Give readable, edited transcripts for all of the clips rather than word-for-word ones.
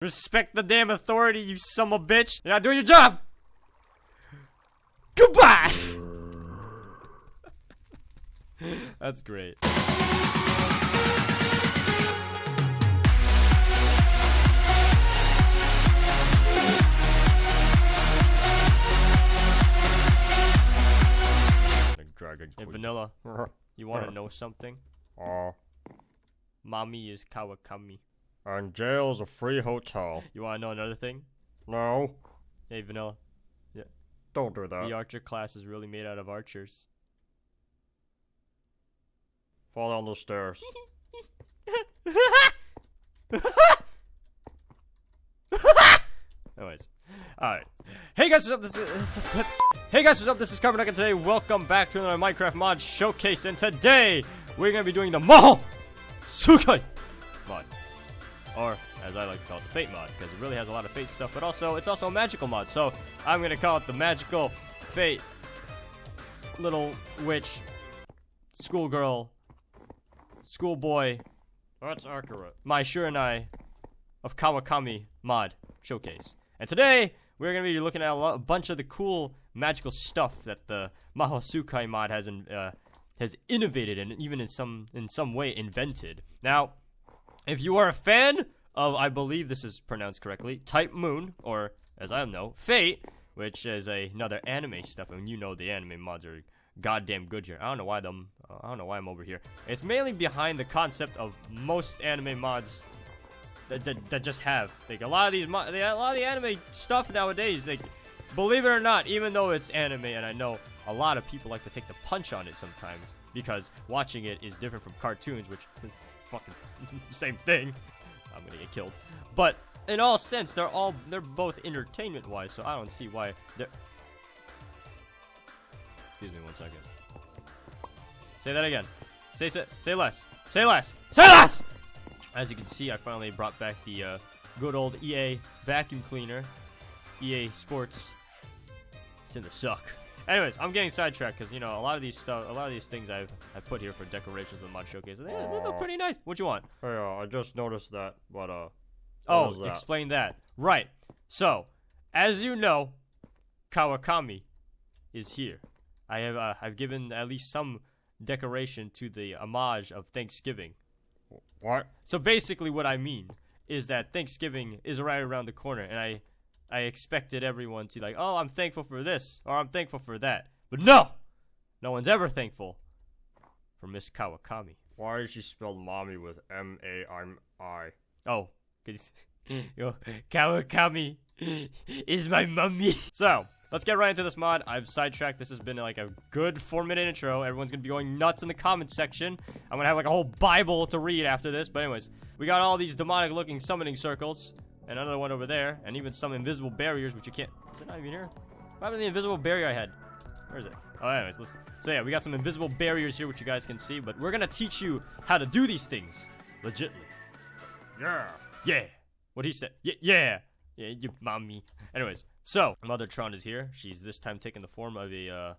Respect the damn authority, you son of a bitch. You're not doing your job. Goodbye. That's great. Hey, Vanilla, you want to know something? Mommy is Kawakami. And jail's a free hotel. You want to know another thing? No. Hey, Vanilla. Yeah. Don't do that. The archer class is really made out of archers. Fall down the stairs. Anyways, alright. Hey guys, what's up? Hey guys, what's up? This is Carbon and today welcome back to another Minecraft mod showcase. And today we're gonna be doing the Mahou Tsukai mod, or as I like to call it, the Fate mod, because it really has a lot of Fate stuff. But also, it's also a magical mod, so I'm gonna call it the magical Fate little witch, schoolgirl, schoolboy. That's accurate. My Shiranai of Kawakami mod showcase. And today we're gonna be looking at a bunch of the cool magical stuff that the Mahou Tsukai mod has innovated and even in some way invented. Now, if you are a fan of, I believe this is pronounced correctly, Type Moon, or as I know, Fate, which is another anime stuff, and you know the anime mods are goddamn good here. I don't know why I'm over here. It's mainly behind the concept of most anime mods that just have, like, a lot of the anime stuff nowadays, like, believe it or not, even though it's anime, and I know a lot of people like to take the punch on it sometimes because watching it is different from cartoons, which is fucking the same thing. I'm gonna get killed. But in all sense, they're both entertainment wise, so I don't see why they're. Excuse me 1 second. Say that again. Say less. Say less. Say less! As you can see, I finally brought back the good old EA vacuum cleaner. EA Sports. It's in the suck. Anyways, I'm getting sidetracked because, you know, a lot of these things I've put here for decorations of the mod showcase, they look pretty nice. What you want? Hey, I just noticed that, but oh, explain that. Right. So, as you know, Kawakami is here. I've given at least some decoration to the homage of Thanksgiving. What? So basically what I mean is that Thanksgiving is right around the corner, and I expected everyone to, like, oh, I'm thankful for this, or I'm thankful for that. But no one's ever thankful for Miss Kawakami. Why is she spelled mommy with M-A-M-I? Oh, yo, Kawakami is my mummy. So, let's get right into this mod. I've sidetracked. This has been like a good 4-minute intro. Everyone's going to be going nuts in the comment section. I'm going to have like a whole Bible to read after this. But anyways, we got all these demonic looking summoning circles. And another one over there. And even some invisible barriers, which you can't. Is it not even here? What happened to the invisible barrier I had? Where is it? Oh, anyways, so yeah, we got some invisible barriers here, which you guys can see. But we're going to teach you how to do these things legitly. Yeah. Yeah. What he said. Yeah, you mommy. Anyways, so Mother Tron is here. She's this time taking the form of a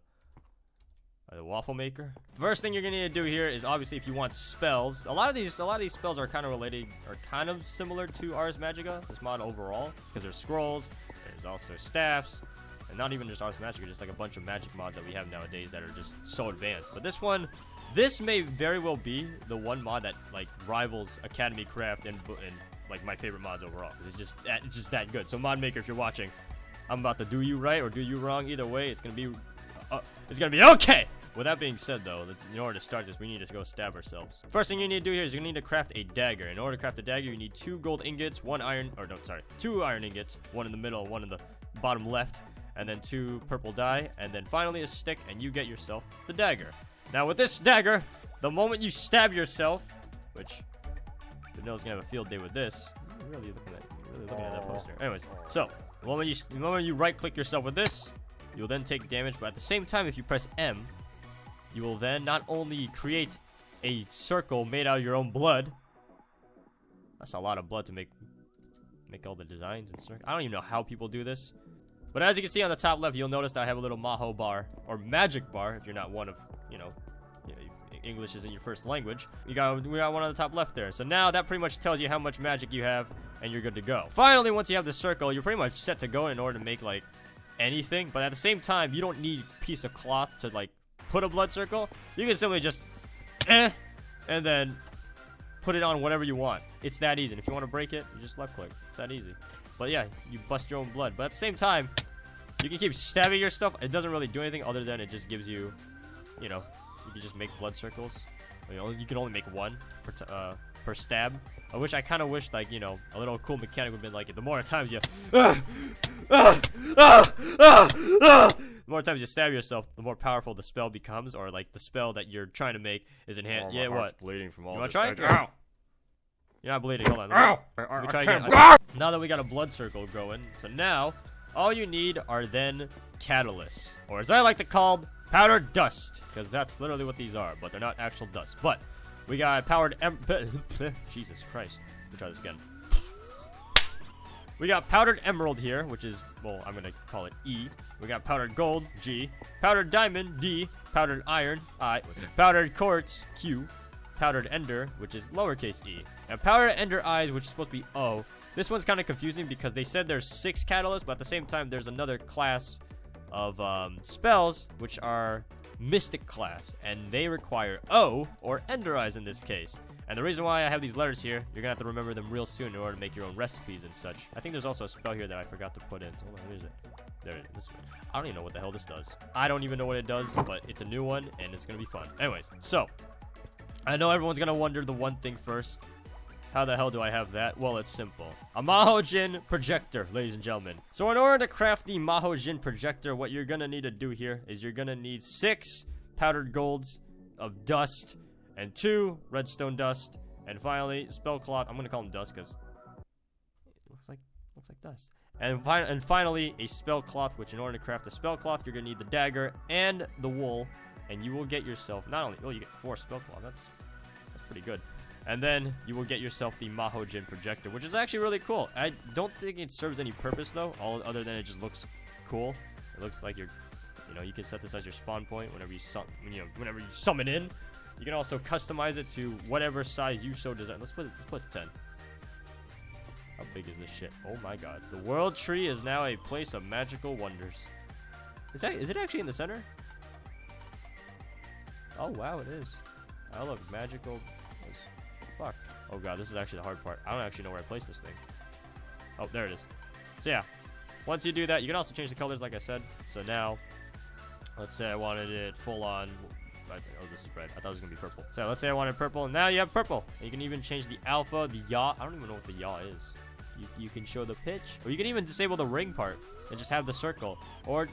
waffle maker. The first thing you're gonna need to do here is, obviously, if you want spells, a lot of these spells are kind of related, or kind of similar to Ars Magica, this mod overall, because there's scrolls, there's also staffs, and not even just Ars Magica, just like a bunch of magic mods that we have nowadays that are just so advanced. But this may very well be the one mod that like rivals Academy Craft and like my favorite mods overall, because it's just that good. So mod maker, if you're watching, I'm about to do you right or do you wrong. Either way, it's gonna be okay. With that being said, though, in order to start this, we need to go stab ourselves. First thing you need to do here is you need to craft a dagger. In order to craft a dagger, you need 2 gold ingots, 2 iron ingots, 1 in the middle, 1 in the bottom left, and then 2 purple dye, and then finally a stick, and you get yourself the dagger. Now, with this dagger, the moment you stab yourself, which Vanilla's gonna have a field day with this. You're really looking at that poster. Anyways, so the moment you right-click yourself with this, you'll then take damage. But at the same time, if you press M, you will then not only create a circle made out of your own blood. That's a lot of blood to make all the designs and circles. I don't even know how people do this. But as you can see on the top left, you'll notice that I have a little Mahou bar, or magic bar, if you're not one of, English isn't your first language. We got one on the top left there. So now that pretty much tells you how much magic you have. and you're good to go. Finally, once you have the circle, you're pretty much set to go in order to make, like, anything. But at the same time, you don't need a piece of cloth to, like, put a blood circle. You can simply just, and then put it on whatever you want. It's that easy. And if you want to break it, you just left click. It's that easy. But yeah, you bust your own blood. But at the same time, you can keep stabbing yourself. It doesn't really do anything other than it just gives you, you know, you can just make blood circles. You can only make one per stab. Which I kind of wish, like, you know, a little cool mechanic would have been like, the more times you the more times you stab yourself, the more powerful the spell becomes, or like the spell that you're trying to make is enhanced. Oh, yeah, what? Bleeding from all you wanna this. try? Ow! You're not bleeding. Hold on. Ow! Let me try can't again. Now that we got a blood circle going, so now all you need are then catalysts, or as I like to call powdered dust, because that's literally what these are, but they're not actual dust. But we got powdered Jesus Christ. Let me try this again. We got powdered emerald here, which is, well, I'm gonna call it E. We got powdered gold, G. Powdered diamond, D. Powdered iron, I. Powdered quartz, Q. Powdered ender, which is lowercase e. And powdered ender eyes, which is supposed to be O. This one's kind of confusing because they said there's 6 catalysts, but at the same time, there's another class of spells, which are mystic class, and they require O, or ender eyes in this case. And the reason why I have these letters here, you're gonna have to remember them real soon in order to make your own recipes and such. I think there's also a spell here that I forgot to put in. Hold on, where is it? There it is. This one. I don't even know what the hell this does. I don't even know what it does, but it's a new one, and it's gonna be fun. Anyways, so I know everyone's gonna wonder the one thing first. How the hell do I have that? Well, it's simple. A Mahou Jin projector, ladies and gentlemen. So in order to craft the Mahou Jin projector, what you're gonna need to do here is you're gonna need 6 powdered golds of dust, and 2 redstone dust, and finally spell cloth. I'm gonna call them dust because it looks like dust. And finally a spell cloth, which in order to craft a spell cloth, you're gonna need the dagger and the wool, and you will get yourself not only you get 4 spell cloth. That's pretty good. And then you will get yourself the Mahou Jin projector, which is actually really cool. I don't think it serves any purpose though, all other than it just looks cool. It looks like you can set this as your spawn point whenever you summon in. You can also customize it to whatever size you so desire. Let's put it to 10. How big is this shit? Oh my god. The world tree is now a place of magical wonders. Is it actually in the center? Oh wow, it is. Oh look, magical as fuck. Oh god, this is actually the hard part. I don't actually know where I place this thing. Oh, there it is. So yeah. Once you do that, you can also change the colors like I said. So now, let's say I wanted it full on. Oh, this is red. I thought it was gonna be purple. So let's say I wanted purple, and now you have purple. And you can even change the alpha, the yaw. I don't even know what the yaw is. You can show the pitch, or you can even disable the ring part and just have the circle, or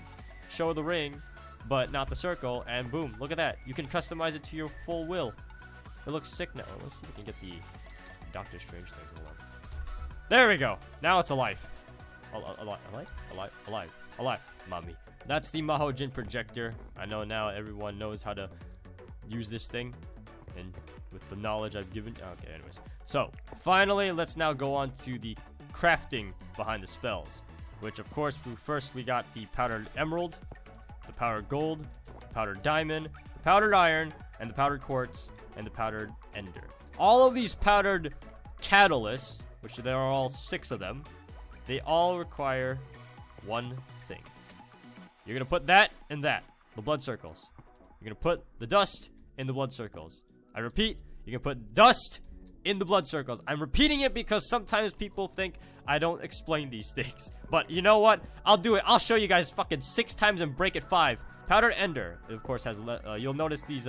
show the ring, but not the circle. And boom, look at that. You can customize it to your full will. It looks sick now. Let's see if we can get the Doctor Strange thing. Hold on. There we go. Now it's alive. Alive, mommy. That's the Mahou Jin projector. I know now everyone knows how to use this thing, and with the knowledge I've given. Okay, anyways. So, finally, let's now go on to the crafting behind the spells, which, of course, first we got the powdered emerald, the powdered gold, the powdered diamond, the powdered iron, and the powdered quartz, and the powdered ender. All of these powdered catalysts, which there are all 6 of them, they all require one thing. You're going to put that in that, the blood circles. You're going to put the dust in the blood circles. I repeat, you can put dust in the blood circles. I'm repeating it because sometimes people think I don't explain these things. But you know what? I'll do it. I'll show you guys fucking 6 times and break it 5. Powdered ender, it of course has, you'll notice these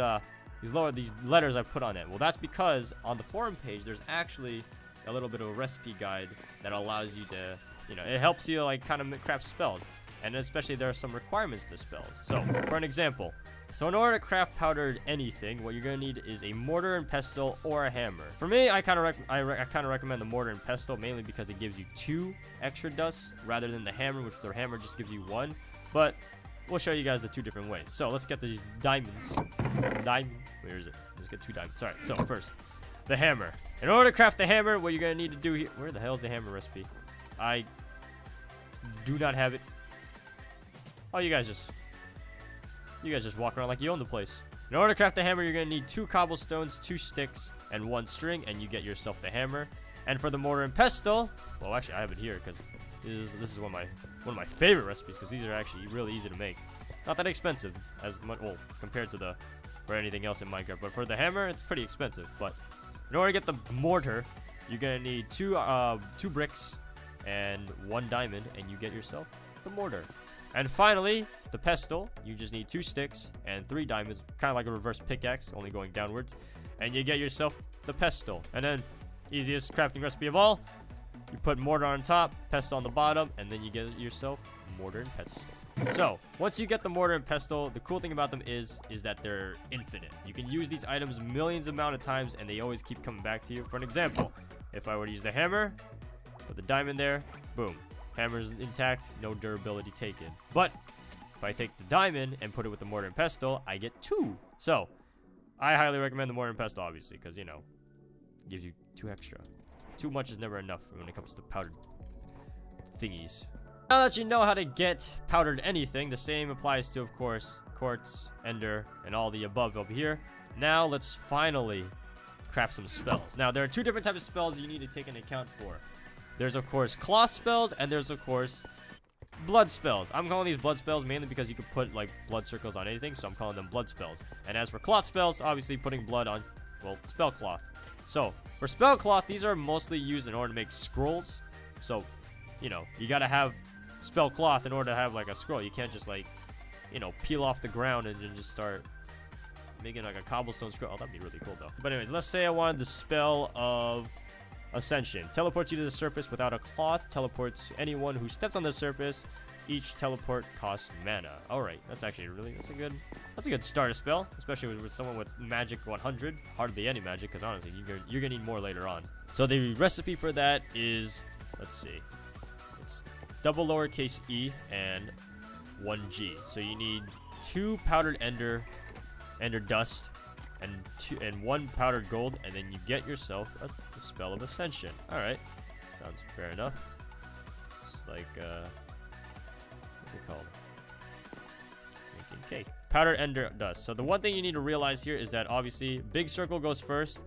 letters I put on it. Well, that's because on the forum page, there's actually a little bit of a recipe guide that allows you to, it helps you like kind of craft spells. And especially there are some requirements to spells. So, for an example, in order to craft powdered anything, what you're gonna need is a mortar and pestle or a hammer. For me, I kind of recommend the mortar and pestle mainly because it gives you 2 extra dusts rather than the hammer, which the hammer just gives you 1. But we'll show you guys the 2 different ways. So let's get these diamonds. Where is it? Let's get 2 diamonds. Sorry. So first, the hammer. In order to craft the hammer, what you're gonna need to do here. Where the hell is the hammer recipe? I do not have it. Oh, you guys just walk around like you own the place. In order to craft the hammer, you're going to need 2 cobblestones, 2 sticks, and 1 string, and you get yourself the hammer. And for the mortar and pestle, well, actually, I have it here because this is one of my favorite recipes because these are actually really easy to make. Not that expensive as much, well, compared to for anything else in Minecraft. But for the hammer, it's pretty expensive. But in order to get the mortar, you're gonna need two bricks and 1 diamond, and you get yourself the mortar. And finally, the pestle, you just need 2 sticks and 3 diamonds, kind of like a reverse pickaxe, only going downwards, and you get yourself the pestle. And then, easiest crafting recipe of all, you put mortar on top, pestle on the bottom, and then you get yourself mortar and pestle. So, once you get the mortar and pestle, the cool thing about them is that they're infinite. You can use these items millions amount of times, and they always keep coming back to you. For an example, if I were to use the hammer, put the diamond there, boom. Hammer's intact, no durability taken. But if I take the diamond and put it with the mortar and pestle, I get 2. So, I highly recommend the mortar and pestle, obviously, because, you know, it gives you 2 extra. Too much is never enough when it comes to powdered thingies. Now that you know how to get powdered anything, the same applies to, of course, quartz, ender, and all the above over here. Now, let's finally craft some spells. Now, there are 2 different types of spells you need to take into account for. There's, of course, cloth spells, and there's, of course, blood spells. I'm calling these blood spells mainly because you can put, like, blood circles on anything, so I'm calling them blood spells. And as for cloth spells, obviously putting blood on, well, spell cloth. So, for spell cloth, these are mostly used in order to make scrolls. So, you know, you gotta have spell cloth in order to have, like, a scroll. You can't just, like, you know, peel off the ground and then just start making, like, a cobblestone scroll. Oh, that'd be really cool, though. But anyways, let's say I wanted the spell of Ascension. Teleports you to the surface without a cloth. Teleports anyone who steps on the surface. Each teleport costs mana. Alright, that's actually that's a good starter spell, especially with someone with magic 100. Hardly any magic, because honestly, you're gonna need more later on. So the recipe for that is, let's see, it's double lowercase e and 1g. So you need 2 powdered ender dust, and 1 powdered gold, and then you get yourself the spell of Ascension. Alright, sounds fair enough. It's like, what's it called? Making cake. Powdered ender dust. So the one thing you need to realize here is that obviously big circle goes first,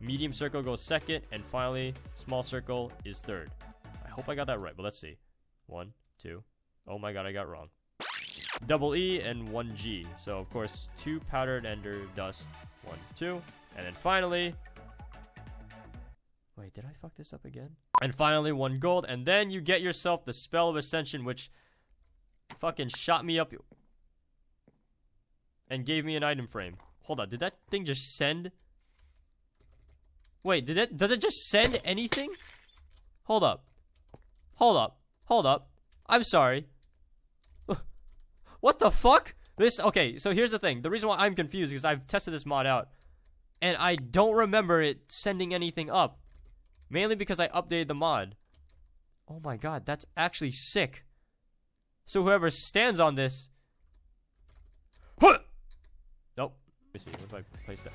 medium circle goes second, and finally small circle is third. I hope I got that right, but let's see. 1, 2. Oh my god, I got wrong. Double E and 1G. So of course 2 powdered ender dust, 1, 2, and then finally, wait, did I fuck this up again? And finally 1 gold, and then you get yourself the spell of Ascension, which fucking shot me up and gave me an item frame. Hold on, did that thing just send? Wait, does it just send anything? Hold up. I'm sorry. What the fuck? Okay, so here's the thing. The reason why I'm confused is I've tested this mod out, and I don't remember it sending anything up. Mainly because I updated the mod. Oh my god, that's actually sick. So whoever stands on this... Nope. Let me see, what if I place that?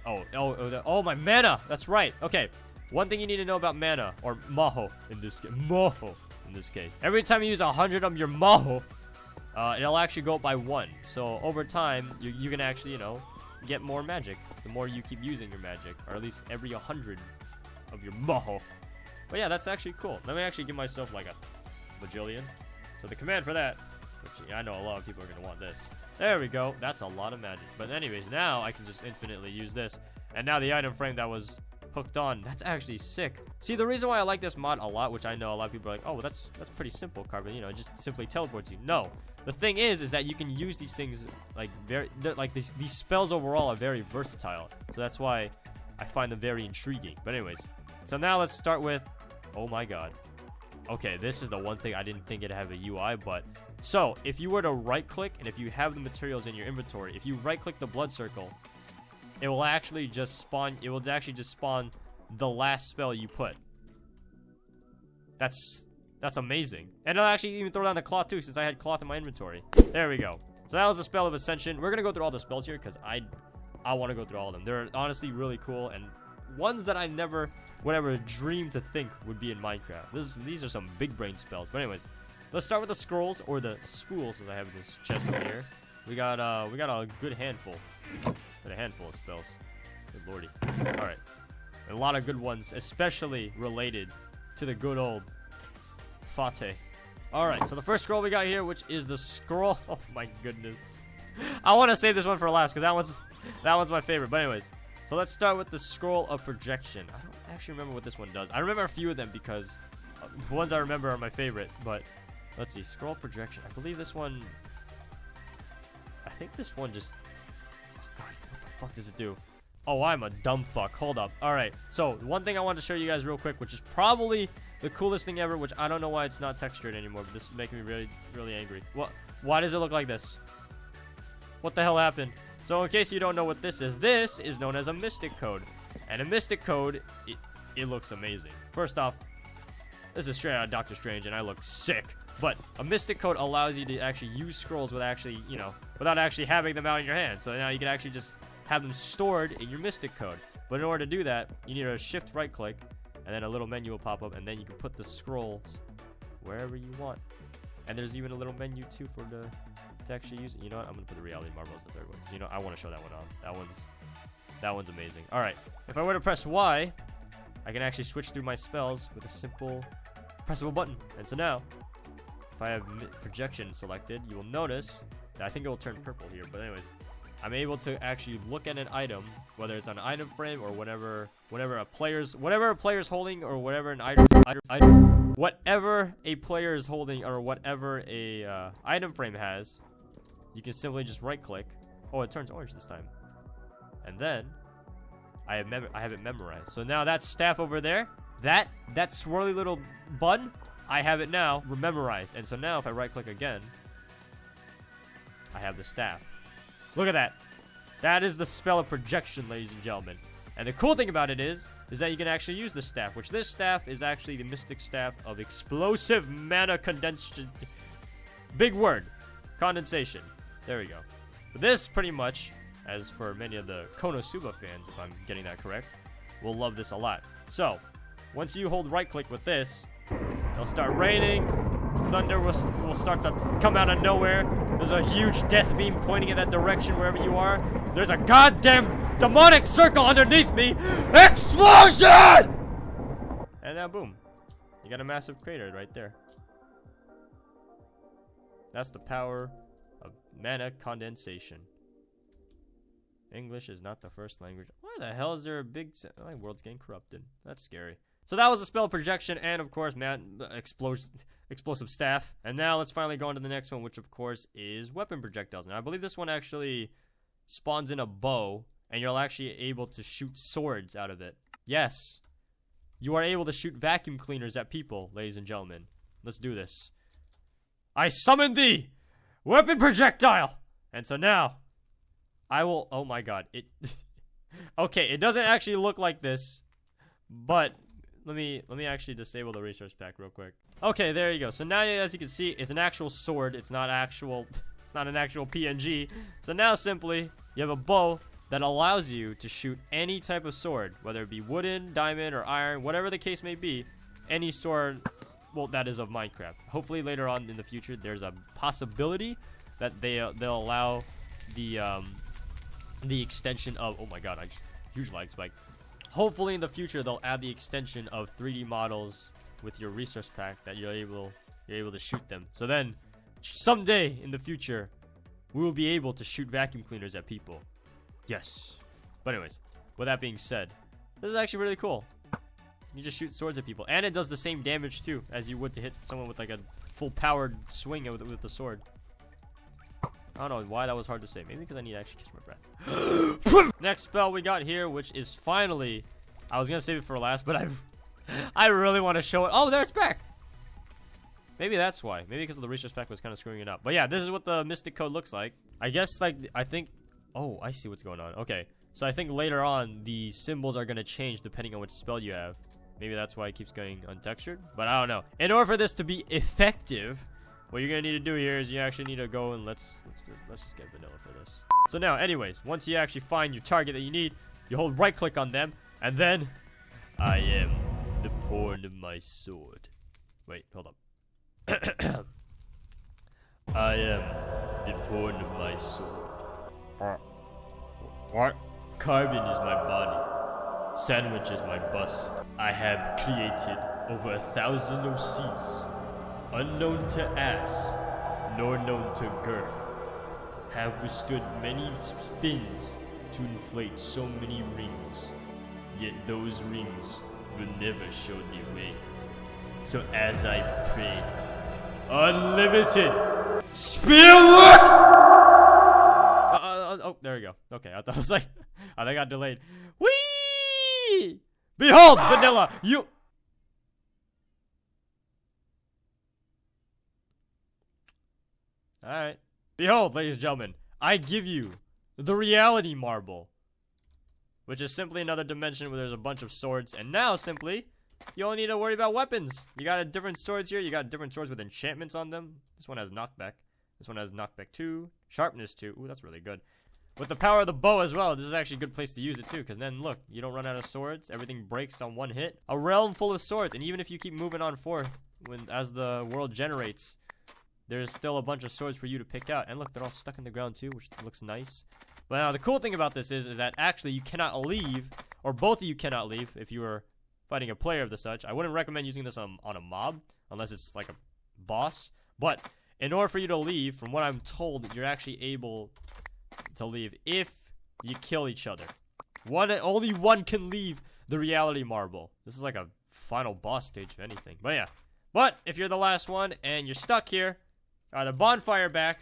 Oh, my mana! That's right. Okay, one thing you need to know about mana, or Mahou in this case. Every time you use 100 of your Mahou, it'll actually go up by 1. So over time, you can actually, you know, get more magic. The more you keep using your magic, or at least every 100 of your Mahou. But yeah, that's actually cool. Let me actually give myself like a bajillion. So the command for that, which I know a lot of people are going to want this. There we go. That's a lot of magic. But anyways, now I can just infinitely use this. And now the item frame that was hooked on, that's actually sick. See, the reason why I like this mod a lot, which I know a lot of people are like, oh, well, that's pretty simple, Carbon. You know, it just simply teleports you. No. The thing is that you can use these things like these spells overall are very versatile. So that's why I find them very intriguing. But anyways, so now let's start with, oh my god. Okay, this is the one thing I didn't think it'd have a UI, but so if you were to right click and if you have the materials in your inventory, if you right click the blood circle, it will actually just spawn the last spell you put. That's amazing. And it'll actually even throw down the cloth too, since I had cloth in my inventory. There we go. So that was the spell of Ascension. We're gonna go through all the spells here because I want to go through all of them. They're honestly really cool and ones that I never would ever dream to think would be in Minecraft. These are some big brain spells. But anyways, let's start with the scrolls or the spools, as I have this chest over here. We got a good handful. And a handful of spells. Good lordy. Alright. A lot of good ones, especially related to the good old Fate. Alright, so the first scroll we got here, which is the scroll. Oh my goodness. I want to save this one for last because that one's my favorite. But anyways, so let's start with the scroll of projection. I don't actually remember what this one does. I remember a few of them because the ones I remember are my favorite. But let's see, scroll projection. I believe this one. I think this one just. Oh god, what the fuck does it do? Oh, I'm a dumb fuck. Hold up. Alright, so one thing I wanted to show you guys real quick, which is probably the coolest thing ever, which I don't know why it's not textured anymore, but this is making me really, really angry. What? Why does it look like this? What the hell happened? So in case you don't know what this is known as a mystic code. And a mystic code, it looks amazing. First off, this is straight out of Doctor Strange, and I look sick. But a mystic code allows you to actually use scrolls without actually, without actually having them out in your hand. So now you can actually just have them stored in your mystic code. But in order to do that, you need to shift right click, and then a little menu will pop up, and then you can put the scrolls wherever you want. And there's even a little menu too for to actually use it. You know what? I'm gonna put the reality marble as the third one because I want to show that one off. That one's amazing. All right, if I were to press Y, I can actually switch through my spells with a simple pressable button. And so now, if I have projection selected, you will notice that I think it will turn purple here. But anyways, I'm able to actually look at an item, whether it's on an item frame or whatever a player's holding, or whatever an whatever a player is holding, or whatever a item frame has. You can simply just right click. Oh, it turns orange this time. And then I have it memorized. So now that staff over there, that swirly little button, I have it now memorized. And so now if I right click again, I have the staff. Look at that. That is the spell of projection, ladies and gentlemen. And the cool thing about it is that you can actually use the staff, which this staff is actually the mystic staff of explosive mana condensation. Big word. Condensation. There we go. But this pretty much, as for many of the Konosuba fans, if I'm getting that correct, will love this a lot. So, once you hold right click with this, it'll start raining. Thunder will start to come out of nowhere. There's a huge death beam pointing in that direction wherever you are. There's a goddamn demonic circle underneath me. Explosion! And now boom. You got a massive crater right there. That's the power of mana condensation. English is not the first language. Why the hell is there a big... My world's getting corrupted. That's scary. So that was the spell projection and, of course, explosive staff. And now let's finally go on to the next one, which, of course, is weapon projectiles. And I believe this one actually spawns in a bow, and you're actually able to shoot swords out of it. Yes. You are able to shoot vacuum cleaners at people, ladies and gentlemen. Let's do this. I summon thee! Weapon projectile! And so now, I will... Oh my god. Okay, it doesn't actually look like this, but... Let me actually disable the resource pack real quick. Okay, there you go. So now, as you can see, it's an actual sword. It's not an actual PNG. So now, simply, you have a bow that allows you to shoot any type of sword, whether it be wooden, diamond, or iron, whatever the case may be. Any sword, well, that is of Minecraft. Hopefully, later on in the future, there's a possibility that they'll allow the extension of. Oh my god, I just huge lag spike. Hopefully in the future they'll add the extension of 3D models with your resource pack that you're able to shoot them. So then someday in the future we will be able to shoot vacuum cleaners at people. Yes. But anyways, with that being said, this is actually really cool. You just shoot swords at people, and it does the same damage too as you would to hit someone with like a full powered swing with the sword. I don't know why that was hard to say. Maybe because I need to actually catch my breath. Next spell we got here, which is finally... I was going to save it for last, but I really want to show it. Oh, there it's back! Maybe that's why. Maybe because the resource pack was kind of screwing it up. But yeah, this is what the mystic code looks like. I guess, I think... Oh, I see what's going on. Okay. So I think later on, the symbols are going to change depending on which spell you have. Maybe that's why it keeps going untextured. But I don't know. In order for this to be effective... What you're gonna need to do here is you actually need to go and let's just get vanilla for this. So now, anyways, once you actually find your target that you need, you hold right click on them, and then I am the point of my sword. Wait, hold up. I am the point of my sword. What? Carbon is my body. Sandwich is my bust. I have created over 1,000 OCs, unknown to ass, nor known to girth. Have withstood many spins to inflate so many rings, yet those rings will never show their way. So as I pray, unlimited spearworks! Oh, there we go. Okay, I thought I was like, I think I got delayed. Whee! Behold, vanilla, you. Alright. Behold, ladies and gentlemen, I give you the reality marble, which is simply another dimension where there's a bunch of swords. And now, simply, you don't need to worry about weapons. You got different swords here. You got different swords with enchantments on them. This one has knockback. This one has knockback 2, sharpness 2. Ooh, that's really good. With the power of the bow as well, this is actually a good place to use it too, because then look, you don't run out of swords. Everything breaks on one hit. A realm full of swords, and even if you keep moving on forth, as the world generates, there's still a bunch of swords for you to pick out. And look, they're all stuck in the ground too, which looks nice. But now the cool thing about this is that actually you cannot leave, or both of you cannot leave if you were fighting a player of the such. I wouldn't recommend using this on a mob, unless it's like a boss. But in order for you to leave, from what I'm told, you're actually able to leave if you kill each other. Only one can leave the reality marble. This is like a final boss stage, if anything. But yeah. But if you're the last one and you're stuck here, either bonfire back,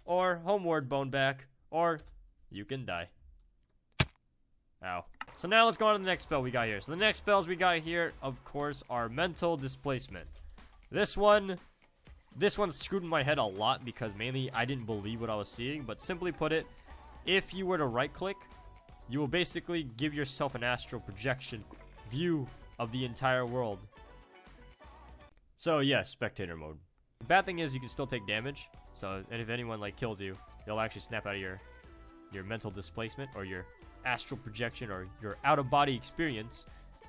or homeward bone back, or you can die. Ow. So now let's go on to the next spell we got here. So the next spells we got here, of course, are mental displacement. This one screwed in my head a lot because mainly I didn't believe what I was seeing. But simply put it, if you were to right click, you will basically give yourself an astral projection view of the entire world. So yes, spectator mode. The bad thing is you can still take damage. So, and if anyone like kills you, they'll actually snap out of your mental displacement or your astral projection or your out of body experience.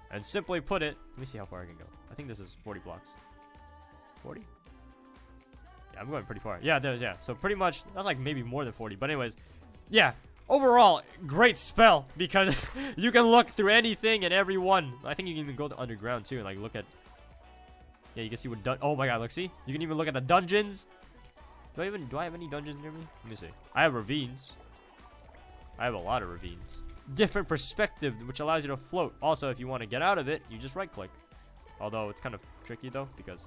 And simply put it, let me see how far I can go. I think this is 40 blocks. 40? Yeah, I'm going pretty far. Yeah, yeah. So pretty much, that's like maybe more than 40. But anyways, yeah. Overall, great spell because you can look through anything and everyone. I think you can even go to underground too and like look at. Yeah, you can see what. Oh my god, look, see? You can even look at the dungeons. Do I have any dungeons near me? Let me see. I have ravines. I have a lot of ravines. Different perspective, which allows you to float. Also, if you want to get out of it, you just right click. Although it's kind of tricky though, because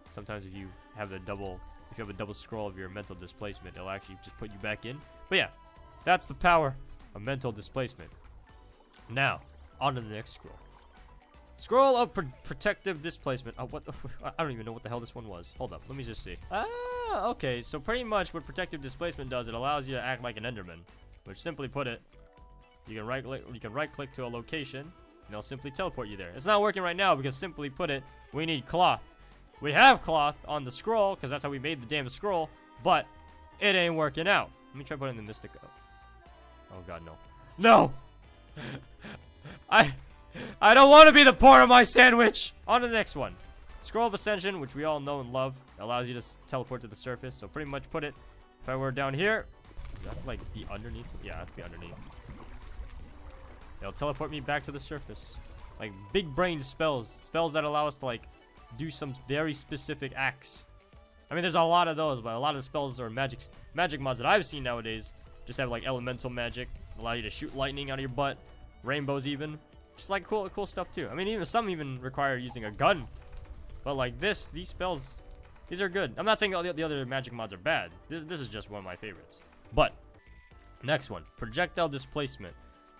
sometimes if you have a double scroll of your mental displacement, it'll actually just put you back in. But yeah, that's the power of mental displacement. Now, on to the next scroll. Scroll of protective displacement. Oh, what? I don't even know what the hell this one was. Hold up, let me just see. Ah, okay. So pretty much what protective displacement does, it allows you to act like an Enderman. Which, simply put it, you can right click to a location, and they'll simply teleport you there. It's not working right now because, simply put it, we need cloth. We have cloth on the scroll because that's how we made the damn scroll, but it ain't working out. Let me try putting the mystic up. Oh god, no. No! I don't want to be the part of my sandwich! On to the next one. Scroll of Ascension, which we all know and love, allows you to teleport to the surface. So pretty much put it, if I were down here, does that have to like be underneath? Yeah, I have to be underneath. It'll teleport me back to the surface. Like big brain spells. Spells that allow us to like do some very specific acts. I mean, there's a lot of those, but a lot of the spells or magic mods that I've seen nowadays just have like elemental magic, allow you to shoot lightning out of your butt, rainbows even. Just like cool stuff too. I mean, even some even require using a gun. But like these spells, these are good. I'm not saying all the other magic mods are bad. This is just one of my favorites. But next one, projectile displacement.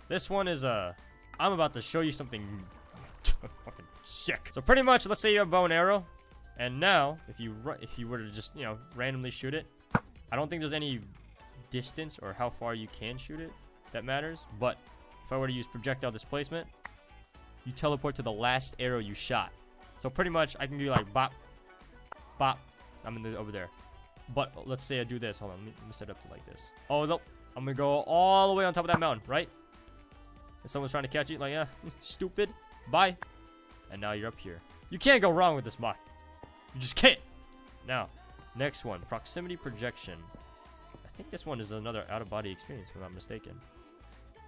This one is I'm about to show you something fucking sick. So pretty much, let's say you have a bow and arrow, and now if you were to just randomly shoot it, I don't think there's any distance or how far you can shoot it that matters. But if I were to use projectile displacement, you teleport to the last arrow you shot. So pretty much, I can do like bop, bop. I'm over there. But let's say I do this. Hold on, let me set it up to like this. Oh no, I'm gonna go all the way on top of that mountain, right? If someone's trying to catch you, like, yeah, stupid, bye. And now you're up here. You can't go wrong with this mod. You just can't. Now, next one, proximity projection. I think this one is another out-of-body experience, if I'm not mistaken.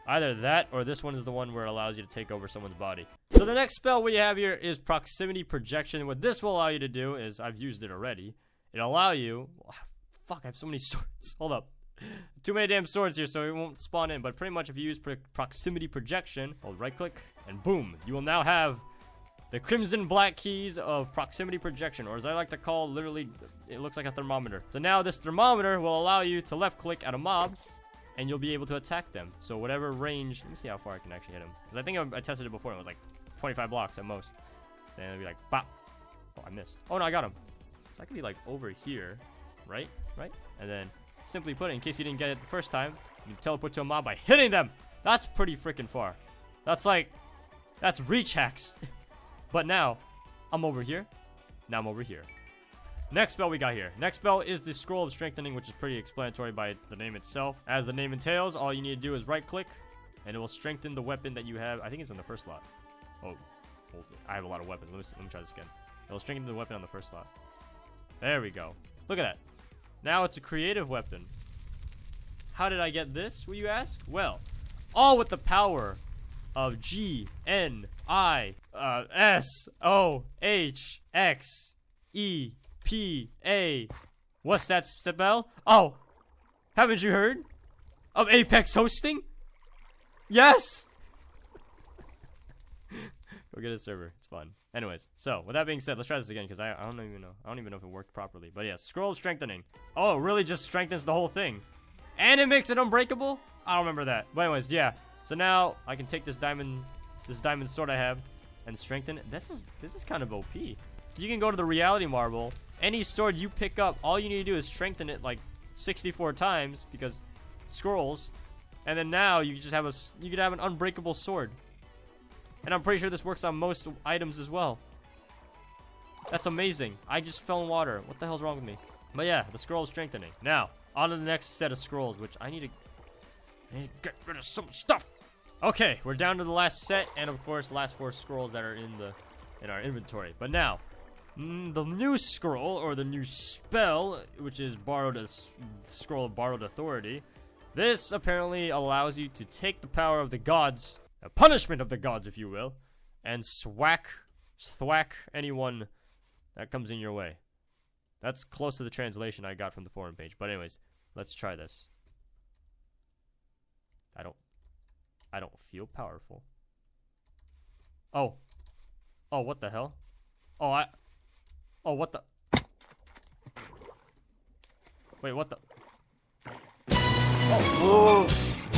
Either that or this one is the one where it allows you to take over someone's body. So the next spell we have here is proximity projection. What this will allow you to do is, I've used it already. It'll allow you, fuck, I have so many swords. Hold up. Too many damn swords here, so it won't spawn in. But pretty much if you use proximity projection, hold right click, and boom, you will now have the crimson black keys of proximity projection, or as I like to call, literally, it looks like a thermometer. So now this thermometer will allow you to left click at a mob, and you'll be able to attack them. So whatever range, let me see how far I can actually hit them. Because I think I tested it before, and it was like 25 blocks at most. So it'll be like, bop. Oh, I missed. Oh no, I got him. So I could be like over here, right? And then simply put, in case you didn't get it the first time, you can teleport to a mob by hitting them. That's pretty freaking far. That's reach hacks. But now, I'm over here. Now I'm over here. Next spell we got here. Next spell is the Scroll of Strengthening, which is pretty explanatory by the name itself. As the name entails, all you need to do is right click, and it will strengthen the weapon that you have. I think it's in the first slot. Oh, hold it. I have a lot of weapons. Let me try this again. It will strengthen the weapon on the first slot. There we go. Look at that. Now it's a creative weapon. How did I get this, will you ask? Well, all with the power of G, N, I, S, O, H, X, E, P, A. What's that spell? Oh, haven't you heard of ApexHosting? Yes! Go get a server. It's fun. Anyways, so with that being said, let's try this again because I don't even know. I don't even know if it worked properly. But yeah, Scroll of Strengthening. Oh, it really just strengthens the whole thing. And it makes it unbreakable? I don't remember that. But anyways, yeah. So now I can take this diamond sword I have and strengthen it. This is kind of OP. You can go to the reality marble. Any sword you pick up, all you need to do is strengthen it like 64 times because scrolls. And then now you just have you could have an unbreakable sword. And I'm pretty sure this works on most items as well. That's amazing. I just fell in water. What the hell's wrong with me? But yeah, the Scroll of Strengthening. Now, on to the next set of scrolls, which I need to get rid of some stuff. Okay, we're down to the last set, and of course, last 4 scrolls that are in our inventory. But now, the new scroll, or the new spell, which is Scroll of Borrowed Authority. This apparently allows you to take the power of the gods, a punishment of the gods, if you will, and thwack anyone that comes in your way. That's close to the translation I got from the forum page. But anyways, let's try this. I don't feel powerful. Oh, what the hell? What the? Wait, what the?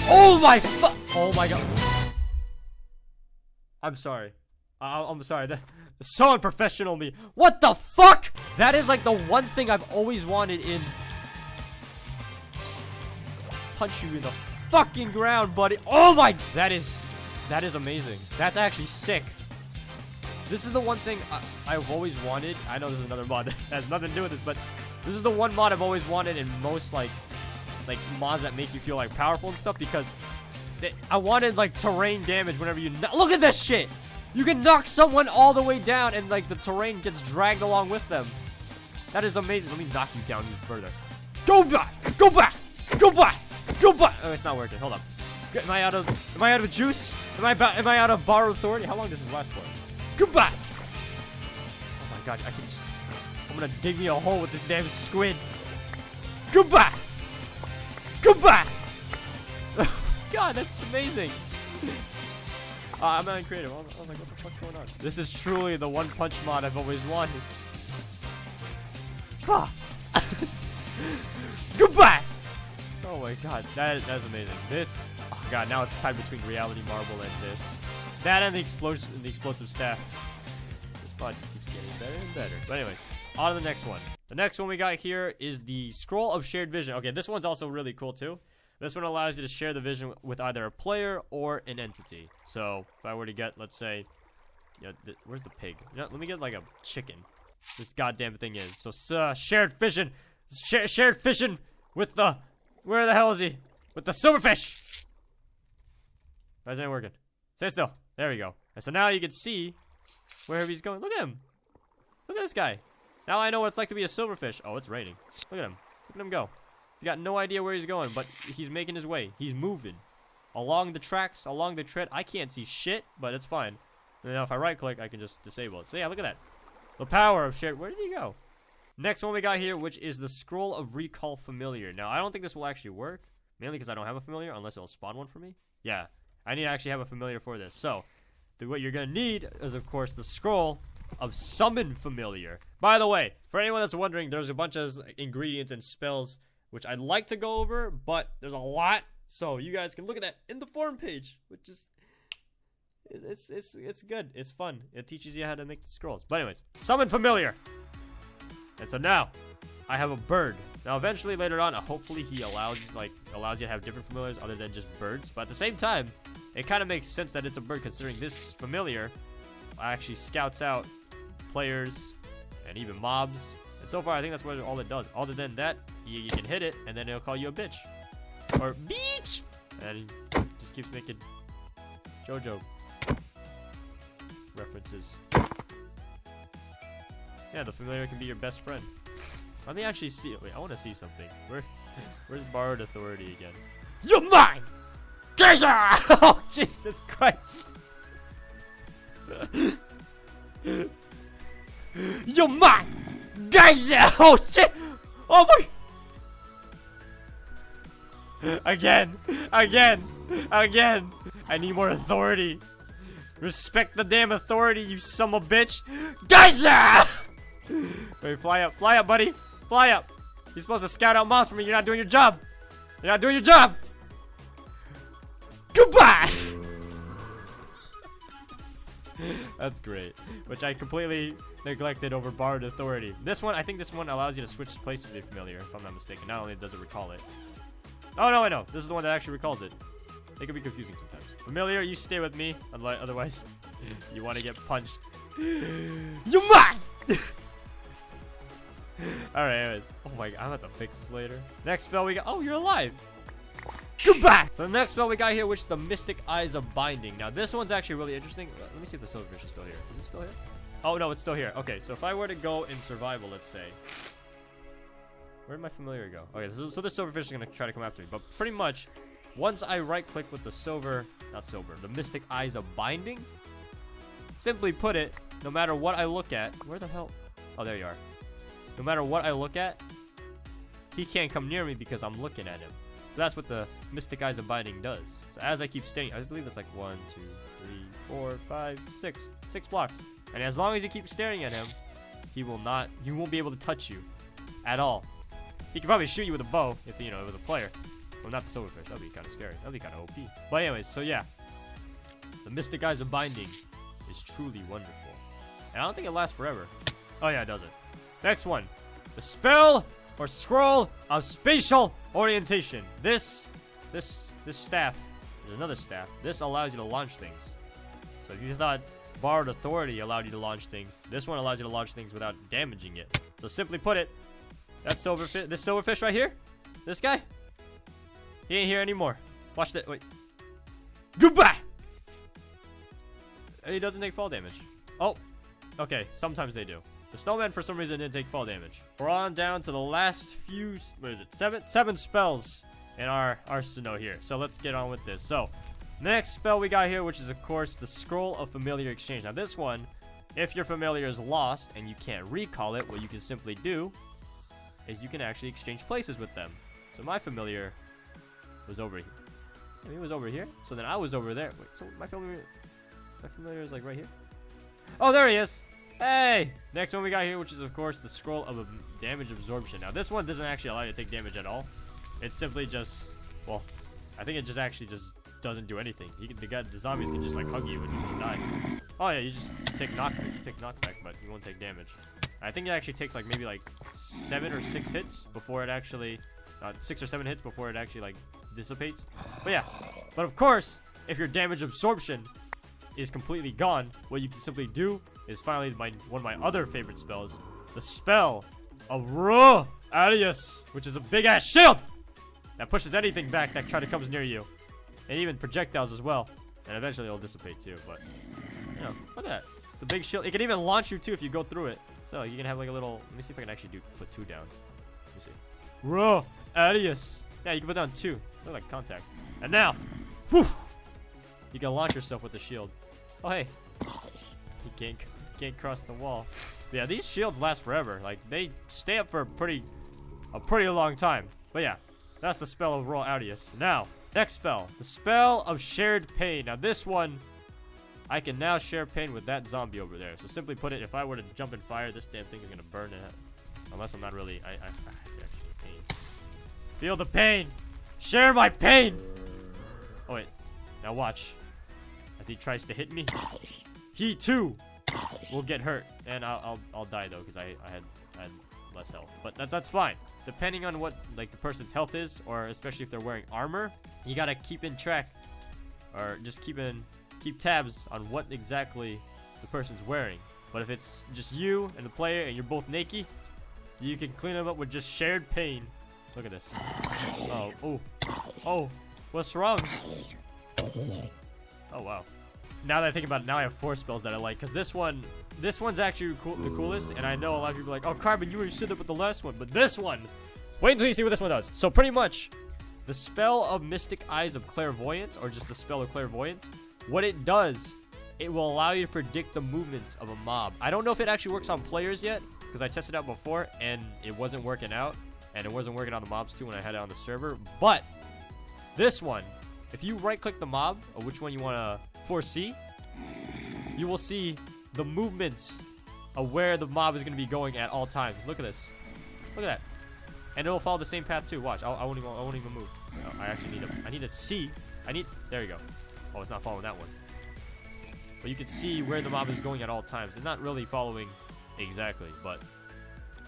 Oh my oh my god. I'm sorry. I'm sorry. That's so unprofessional of me. What the fuck? That is like the one thing I've always wanted in. Punch you in the fucking ground, buddy. Oh my. That is amazing. That's actually sick. This is the one thing I've always wanted. I know this is another mod that has nothing to do with this, but this is the one mod I've always wanted in most like mods that make you feel like powerful and stuff, because I wanted like terrain damage whenever you look at this shit. You can knock someone all the way down and like the terrain gets dragged along with them. That is amazing. Let me knock you down even further. Go back! Go back! Go back! Go back! Oh, it's not working. Hold up. Am I out of juice? Am I out of borrowed authority? How long does this last for? Goodbye! Oh my god, I'm gonna dig me a hole with this damn squid. Goodbye! Goodbye! God, that's amazing. I'm not creative. I was like, what the fuck's going on? This is truly the one punch mod I've always wanted. Goodbye! Oh my god, that's amazing. This, oh god, now it's tied between reality marble and this. That and the explosive staff. This pod just keeps getting better and better. But anyways, on to the next one. The next one we got here is the Scroll of Shared Vision. Okay, this one's also really cool too. This one allows you to share the vision with either a player or an entity. So if I were to get, let's say, where's the pig? Let me get like a chicken. This goddamn thing is. So shared vision. Shared vision with the, where the hell is he? With the silverfish. Why isn't it working? Stay still. There we go. And so now you can see wherever he's going. Look at him. Look at this guy. Now I know what it's like to be a silverfish. Oh, it's raining. Look at him. Look at him go. He's got no idea where he's going, but he's making his way. He's moving. along the tracks, along the tread. I can't see shit, but it's fine. And now if I right click, I can just disable it. So yeah, look at that. The power of shit. Where did he go? Next one we got here, which is the Scroll of Recall Familiar. Now, I don't think this will actually work. Mainly because I don't have a familiar, unless it'll spawn one for me. Yeah, I need to actually have a familiar for this. So, what you're going to need is, of course, the Scroll of Summon Familiar. By the way, for anyone that's wondering, there's a bunch of ingredients and spells which I'd like to go over, but there's a lot. So, you guys can look at that in the forum page, which is... It's good. It's fun. It teaches you how to make the scrolls. But anyways, Summon Familiar. And so now, I have a bird. Now, eventually, later on, hopefully he allows you to have different familiars other than just birds. But at the same time, it kind of makes sense that it's a bird, considering this familiar actually scouts out players and even mobs. And so far, I think that's what all it does. Other than that, you can hit it, and then it'll call you a bitch. Or beach! And he just keeps making JoJo references. Yeah, the familiar can be your best friend. Let me actually see. Wait, I want to see something. Where's Borrowed Authority again? You're mine! Geyser! Oh, Jesus Christ! You're mine! Geyser! Oh, shit! Oh, my... Again! Again! Again! I need more authority. Respect the damn authority, you son of a bitch! Geyser! Wait, fly up, buddy! Fly up! You're supposed to scout out mobs for me. You're not doing your job. You're not doing your job. Goodbye. That's great. Which I completely neglected over Borrowed Authority. This one, I think this one allows you to switch places with your familiar, if I'm not mistaken. Not only does it recall it. Oh no, I know. This is the one that actually recalls it. It can be confusing sometimes. Familiar, you stay with me. Otherwise, you want to get punched. You're mine. Alright, anyways. Oh my god, I'm gonna have to fix this later. Next spell we got. Oh, you're alive. Goodbye! So the next spell we got here, which is the Mystic Eyes of Binding. Now, this one's actually really interesting. Let me see if the Silverfish is still here. Is it still here? Oh, no, it's still here. Okay, so if I were to go in survival, let's say. Where did my familiar go? Okay, so this Silverfish is gonna try to come after me. But pretty much, once I right-click with the Mystic Eyes of Binding, simply put it, no matter what I look at. Where the hell? Oh, there you are. No matter what I look at, he can't come near me because I'm looking at him. So that's what the Mystic Eyes of Binding does. So as I keep staring, I believe it's like 1, 2, 3, 4, 5, 6. 6 blocks. And as long as you keep staring at him, he won't be able to touch you at all. He can probably shoot you with a bow if, it was a player. Well, not the Silverfish. That'd be kind of scary. That'd be kind of OP. But anyways, so yeah. The Mystic Eyes of Binding is truly wonderful. And I don't think it lasts forever. Oh yeah, it doesn't. Next one. The Spell or Scroll of Spatial Orientation. This staff is another staff. This allows you to launch things. So if you thought Borrowed Authority allowed you to launch things, this one allows you to launch things without damaging it. So simply put it, this Silverfish right here, this guy, he ain't here anymore. Watch that. Wait. Goodbye. And he doesn't take fall damage. Oh, okay. Sometimes they do. The snowman, for some reason, didn't take fall damage. We're on down to the last few, what is it, seven spells in our arsenal here. So let's get on with this. So, next spell we got here, which is, of course, the Scroll of Familiar Exchange. Now, this one, if your familiar is lost and you can't recall it, what you can simply do is you can actually exchange places with them. So my familiar was over here. And he was over here. So then I was over there. Wait, so my familiar is like right here? Oh, there he is. Hey! Next one we got here, which is, of course, the Scroll of Damage Absorption. Now, this one doesn't actually allow you to take damage at all. It's simply just, well, I think it just actually just doesn't do anything. The zombies can just, like, hug you and you just die. Oh, yeah, you just take knockback. You take knockback, but you won't take damage. I think it actually takes, like, maybe, like, 7 or 6 hits before it actually, 6 or 7 hits before it actually, like, dissipates. But, yeah. But, of course, if your damage absorption is completely gone, what you can simply do is finally one of my other favorite spells, the Spell of Ruh Alias, which is a big ass shield that pushes anything back that comes near you, and even projectiles as well. And eventually it'll dissipate too. But look at that. It's a big shield. It can even launch you too if you go through it. So you can have like a little. Let me see if I can actually put 2 down. Let me see. Ruh Alias. Yeah, you can put down 2. Look like contacts. And now Whew! You can launch yourself with the shield. Oh hey, you can't cross the wall. But yeah, these shields last forever. Like they stay up for a pretty long time. But yeah, that's the spell of Royal Audius. Now, next spell, the spell of shared pain. Now this one, I can now share pain with that zombie over there. So simply put it, if I were to jump in fire, this damn thing is gonna burn it. Unless I'm not really, pain. Feel the pain. Share my pain. Oh wait, now watch. As he tries to hit me, he too will get hurt, and I'll die though because I had less health. But that's fine. Depending on what like the person's health is, or especially if they're wearing armor, you gotta keep in track, or just keep tabs on what exactly the person's wearing. But if it's just you and the player and you're both naked, you can clean them up with just shared pain. Look at this. Oh, what's wrong? Oh wow. Now that I think about it, now I have 4 spells that I like, because this one's actually the coolest, and I know a lot of people are like, oh Carbon, you already said that with the last one, but this one, wait until you see what this one does. So pretty much, the spell of Mystic Eyes of Clairvoyance, or just the spell of Clairvoyance, what it does, it will allow you to predict the movements of a mob. I don't know if it actually works on players yet, because I tested it out before, and it wasn't working out, and it wasn't working on the mobs too when I had it on the server, but this one, if you right-click the mob, or which one you want to foresee, you will see the movements of where the mob is going to be going at all times. Look at this. Look at that. And it'll follow the same path too. Watch. I won't even move. No, I actually need to see. There you go. Oh, it's not following that one. But you can see where the mob is going at all times. It's not really following exactly, but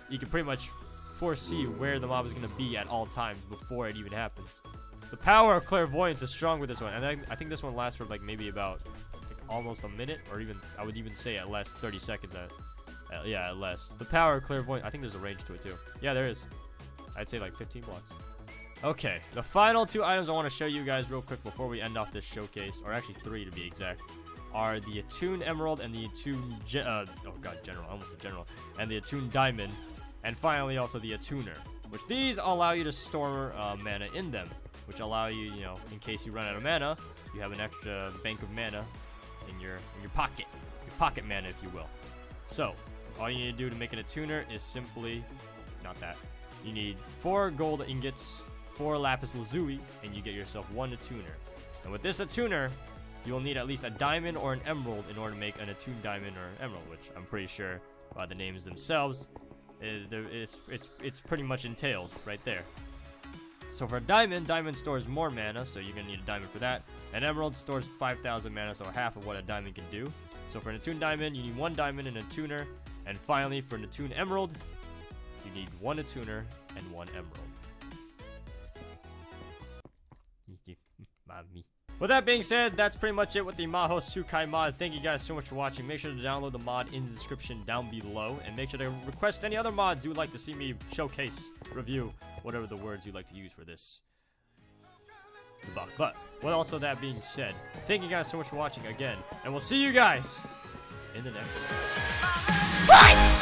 you can pretty much foresee where the mob is going to be at all times before it even happens. The power of clairvoyance is strong with this one, and I think this one lasts for like maybe about like almost a minute, or even I would even say at less 30 seconds. Yeah, at less. The power of clairvoyance. I think there's a range to it too. Yeah, there is. I'd say like 15 blocks. Okay, the final 2 items I want to show you guys real quick before we end off this showcase, or actually 3 to be exact, are the Attuned Emerald and the Attuned General. I almost said General. And the Attuned Diamond, and finally also the Attuner, which these allow you to store mana in them, which allow you, in case you run out of mana, you have an extra bank of mana in your pocket mana, if you will. So, all you need to do to make an attuner is simply, not that, you need 4 gold ingots, 4 lapis lazuli, and you get yourself 1 attuner. And with this attuner, you will need at least a diamond or an emerald in order to make an attuned diamond or an emerald, which I'm pretty sure by the names themselves, it's pretty much entailed right there. So for a diamond stores more mana, so you're going to need a diamond for that. An emerald stores 5,000 mana, so half of what a diamond can do. So for an attuned diamond, you need 1 diamond and a tuner. And finally, for an attuned emerald, you need 1 attuner and 1 emerald. Mommy. With that being said, that's pretty much it with the Mahou Tsukai mod. Thank you guys so much for watching. Make sure to download the mod in the description down below. And make sure to request any other mods you would like to see me showcase, review, whatever the words you'd like to use for this. But with also that being said, thank you guys so much for watching again. And we'll see you guys in the next one.